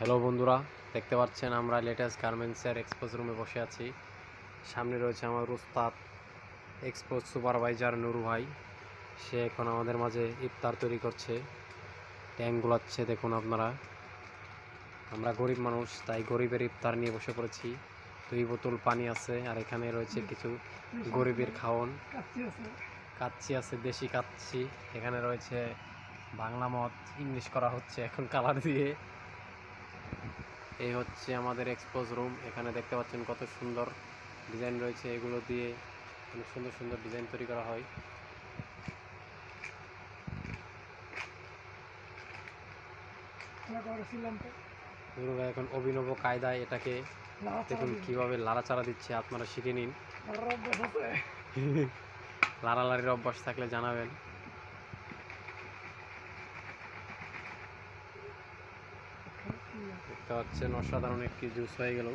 Hello বন্ধুরা, দেখতে পাচ্ছেন আমরা লেটেস্ট গার্মেন্টসের এক্সপোজ রুমে বসে আছি। সামনে রয়েছে আমার উস্তাদ এক্সপোজ সুপারভাইজার নুরু ভাই। সে এখন আমাদের মাঝে ইফতার তৈরি করছে, ট্যাঙ্ক গুলাচ্ছে। দেখুন আপনারা, আমরা গরিব মানুষ, তাই গরিবের ইফতার নিয়ে বসে পড়েছি। 2 বোতল পানি আছে, আর এখানে রয়েছে কিছু গরিবের খাওন। কাচ্চি আছে, দেশি কাচ্চি। এখানে রয়েছে বাংলা মদ, ইংলিশ করা হচ্ছে এখন কালার দিয়ে। এই হচ্ছে আমাদের এক্সপোজ রুম। এখানে দেখতে পাচ্ছেন কত সুন্দর ডিজাইন রয়েছে, এগুলো দিয়ে অনেক সুন্দর সুন্দর ডিজাইন তৈরি করা হয়। নুরু ভাই এখন অভিনব কায়দায় এটাকে দেখুন কিভাবে লাড়াচাড়া দিচ্ছে, আপনারা শিখে নিন। লাড়ালাড়ির অভ্যাস থাকলে জানাবেন। দেখতে পাচ্ছেন অসাধারণ একটি জুস হয়ে গেল।